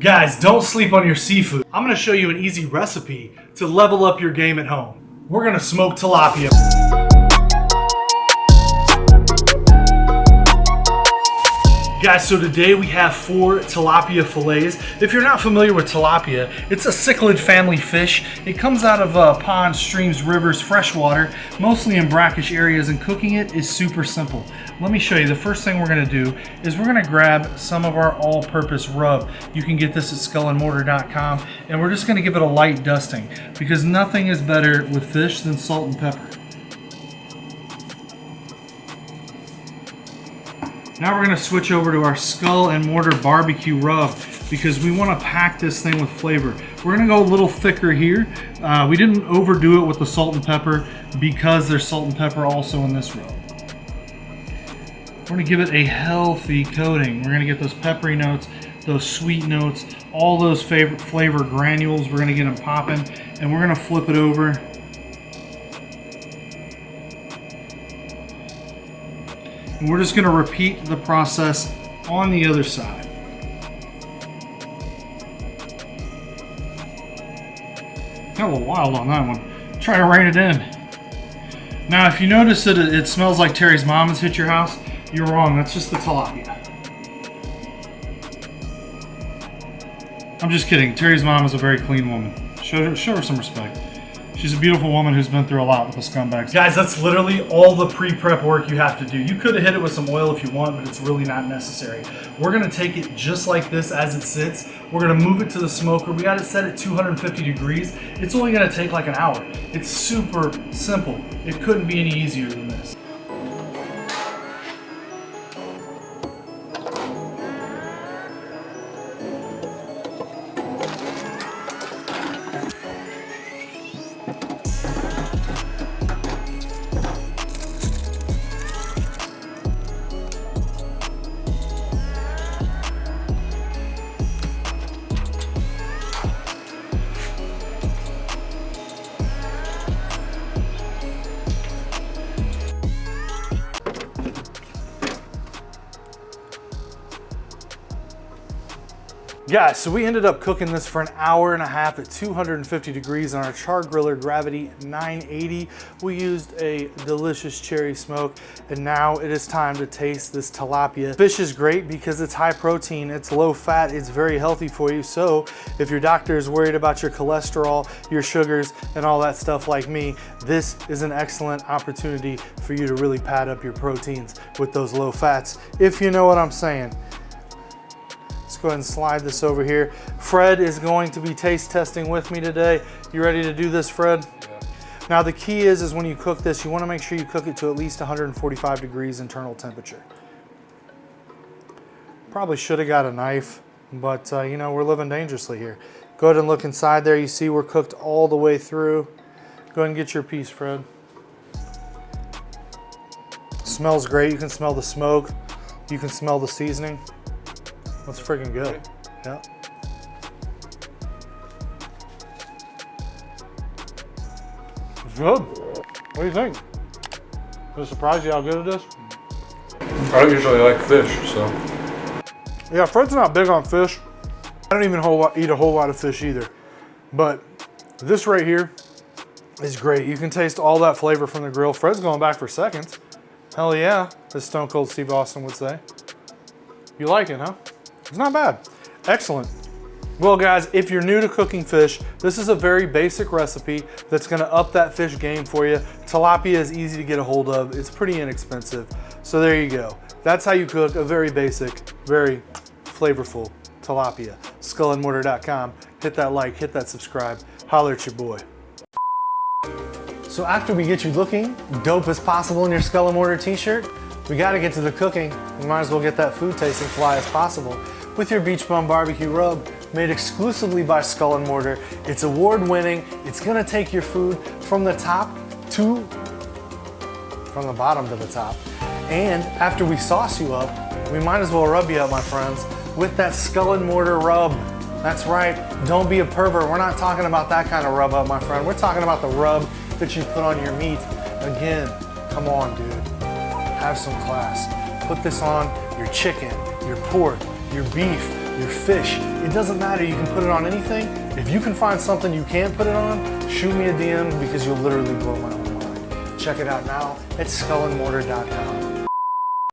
Guys, don't sleep on your seafood. I'm gonna show you an easy recipe to level up your game at home. We're gonna smoke tilapia. Guys, so today we have 4 tilapia fillets. If you're not familiar with tilapia, it's a cichlid family fish. It comes out of ponds, streams, rivers, freshwater, mostly in brackish areas, and cooking it is super simple. Let me show you. The first thing we're gonna do is we're gonna grab some of our all-purpose rub. You can get this at skullandmortar.com, and we're just gonna give it a light dusting because nothing is better with fish than salt and pepper. Now we're gonna switch over to our Skull and Mortar barbecue rub because we wanna pack this thing with flavor. We're gonna go a little thicker here. We didn't overdo it with the salt and pepper because there's salt and pepper also in this rub. We're gonna give it a healthy coating. We're gonna get those peppery notes, those sweet notes, all those flavor granules. We're gonna get them popping, and we're gonna flip it over. And we're just gonna repeat the process on the other side. Got a little wild on that one. Try to rein it in. Now, if you notice that it smells like Terry's mom has hit your house, you're wrong. That's just the tilapia. I'm just kidding. Terry's mom is a very clean woman. Show her some respect. She's a beautiful woman who's been through a lot with the scumbags. Guys, that's literally all the pre-prep work you have to do. You could have hit it with some oil if you want, but it's really not necessary. We're gonna take it just like this as it sits. We're gonna move it to the smoker. We got it set at 250 degrees. It's only gonna take like an hour. It's super simple. It couldn't be any easier than this. Guys, so we ended up cooking this for an hour and a half at 250 degrees on our Char-Griller Gravity 980. We used a delicious cherry smoke, and now it is time to taste this tilapia. Fish is great because it's high protein, it's low fat, it's very healthy for you. So if your doctor is worried about your cholesterol, your sugars, and all that stuff like me, this is an excellent opportunity for you to really pad up your proteins with those low fats, if you know what I'm saying. Go ahead and slide this over here. Fred is going to be taste testing with me today. You ready to do this, Fred? Yeah. Now the key is when you cook this, you want to make sure you cook it to at least 145 degrees internal temperature. Probably should have got a knife, but you know, we're living dangerously here. Go ahead and look inside there. You see we're cooked all the way through. Go ahead and get your piece, Fred. Smells great. You can smell the smoke. You can smell the seasoning. That's freaking good. Yeah. It's good. What do you think? Does it surprise you how good it is? I don't usually like fish, so. Yeah, Fred's not big on fish. I don't even eat a whole lot of fish either. But this right here is great. You can taste all that flavor from the grill. Fred's going back for seconds. Hell yeah, as Stone Cold Steve Austin would say. You like it, huh? It's not bad. Excellent. Well guys, if you're new to cooking fish, this is a very basic recipe that's gonna up that fish game for you. Tilapia is easy to get a hold of. It's pretty inexpensive. So there you go. That's how you cook a very basic, very flavorful tilapia. Skullandmortar.com. Hit that like, hit that subscribe. Holler at your boy. So after we get you looking dope as possible in your Skull and Mortar t-shirt, we gotta get to the cooking. We might as well get that food tasting fly as possible with your Beach Bum Barbecue Rub, made exclusively by Skull and Mortar. It's award-winning. It's gonna take your food from the bottom to the top. And after we sauce you up, we might as well rub you up, my friends, with that Skull and Mortar rub. That's right, don't be a pervert. We're not talking about that kind of rub up, my friend. We're talking about the rub that you put on your meat. Again, come on, dude. Have some class. Put this on your chicken, your pork, your beef, your fish. It doesn't matter, you can put it on anything. If you can find something you can't put it on, shoot me a DM because you'll literally blow my own mind. Check it out now at skullandmortar.com.